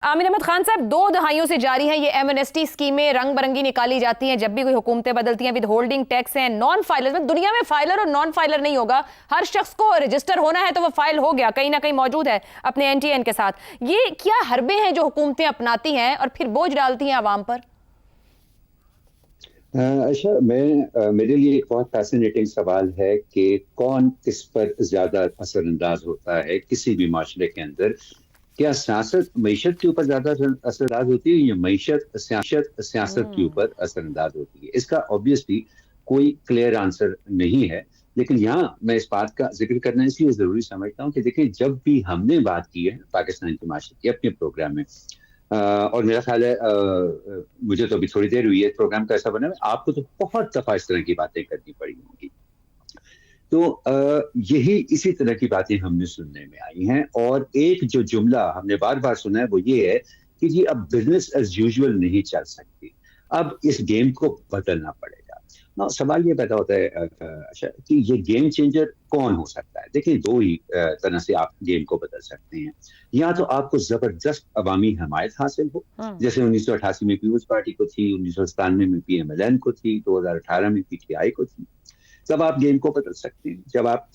आमिर अहमद खान साहब, 2 दहाइयों से जारी हैं ये एमनेस्टी स्कीमें, रंग बरंगी निकाली जाती हैं जब भी कोई हुकूमतें बदलती हैं। विद होल्डिंग टैक्स है, नॉन फाइलर में दुनिया में फाइलर और नॉन फाइलर नहीं होगा। हर शख्स को रजिस्टर होना है तो वो फाइल हो गया, कहीं ना कहीं मौजूद है अपने एनटीएन के साथ। ये क्या हरबे हैं जो हुकूमतें अपनाती हैं और फिर बोझ डालती हैं आवाम पर? अच्छा, मेरे लिए एक बहुत फैसिनेटिंग सवाल है कि कौन किस पर ज्यादा असरअंदाज होता है किसी भी माशरे के अंदर। क्या सियासत मईशत के ऊपर ज्यादा असरअंदाज होती है या मईशत सियासत के ऊपर असरअंदाज होती है? इसका ऑब्वियसली कोई क्लियर आंसर नहीं है। लेकिन यहाँ मैं इस बात का जिक्र करना इसलिए जरूरी समझता हूँ कि देखिए, जब भी हमने बात की है पाकिस्तान के माशरे की अपने प्रोग्राम में, और मेरा ख्याल है मुझे तो अभी थोड़ी देर हुई है प्रोग्राम का ऐसा बना है, आपको तो बहुत दफा इस तरह की बातें करनी पड़ी होंगी। तो यही इसी तरह की बातें हमने सुनने में आई हैं, और एक जो जुमला हमने बार बार सुना है वो ये है कि जी अब बिजनेस एज यूजुअल नहीं चल सकती, अब इस गेम को बदलना पड़ेगा। ना सवाल ये पैदा होता है अच्छा कि ये गेम चेंजर कौन हो सकता है? देखिए, दो ही तरह से आप गेम को बदल सकते हैं। या तो आपको जबरदस्त अवामी हमायत हासिल हो, जैसे 1988 में पीपुल्स पार्टी को थी, 1997 में पीएमएलएन को थी, 2018 में पीटीआई को थी। तब आप गेम को बदल सकते हैं जब आप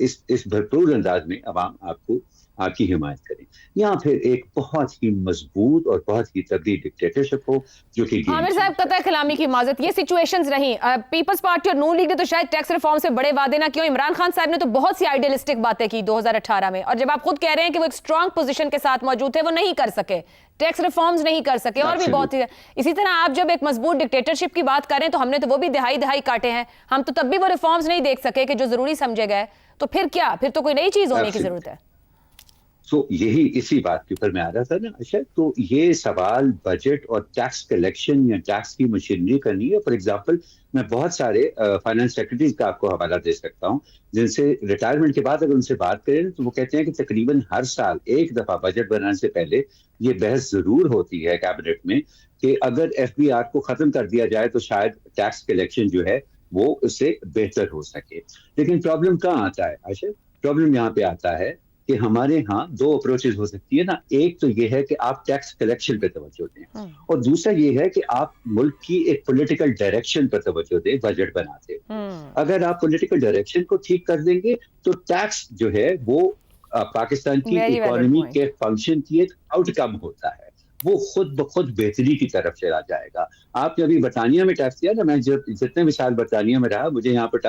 इस भरपूर अंदाज में अवाम आपको आपकी हिमायत करें, या फिर एक बहुत ही मजबूत और बहुत ही तगड़ी डिक्टेटरशिप हो जो कि आमिर साहब, कतई कलामी की इमाजत, ये सिचुएशंस रही। पीपल्स पार्टी और नून लीग ने तो शायद टैक्स रिफॉर्म से बड़े वादे ना किए। इमरान खान साहब ने तो बहुत सी आइडियलिस्टिक बातें की 2018 में, और जब आप खुद कह रहे हैं कि वो एक स्ट्रांग पोजीशन के साथ मौजूद थे, वो नहीं कर सके, टैक्स रिफॉर्म्स नहीं कर सके, और भी बहुत ही। इसी तरह आप जब एक मजबूत डिक्टेटरशिप की बात करें तो हमने तो वो भी दिहाई दिहाई काटे हैं, हम तो तब भी वो रिफॉर्म्स नहीं देख सके कि जो जरूरी समझे गए। तो फिर क्या, फिर तो कोई नई चीज होने की जरूरत है। तो यही इसी बात के ऊपर मैं आ रहा था ना। अच्छा, तो ये सवाल बजट और टैक्स कलेक्शन या टैक्स की मशीनरी का नहीं है। फॉर एग्जांपल, मैं बहुत सारे फाइनेंस सेक्रेटरीज का आपको हवाला दे सकता हूँ जिनसे रिटायरमेंट के बाद अगर उनसे बात करें तो वो कहते हैं कि तकरीबन हर साल एक दफा बजट बनाने से पहले ये बहस जरूर होती है कैबिनेट में कि अगर एफबीआर को खत्म कर दिया जाए तो शायद टैक्स कलेक्शन जो है वो उससे बेहतर हो सके। लेकिन प्रॉब्लम कहाँ आता है? अच्छा, प्रॉब्लम यहाँ पे आता है कि हमारे यहाँ दो अप्रोचेस हो सकती है ना। एक तो ये है कि आप टैक्स कलेक्शन पे तवज्जो दें, और दूसरा ये है कि आप मुल्क की एक पॉलिटिकल डायरेक्शन पर तवज्जो दें बजट बनाते। अगर आप पॉलिटिकल डायरेक्शन को ठीक कर देंगे तो टैक्स जो है वो पाकिस्तान की इकोनॉमी के फंक्शन की एक आउटकम होता है, वो खुद ब खुद बेहतरी की तरफ चला जाएगा। आपने अभी बरतानिया में टैक्स दिया ना, मैं जितने भी साल बरतानिया में रहा, मुझे यहाँ पर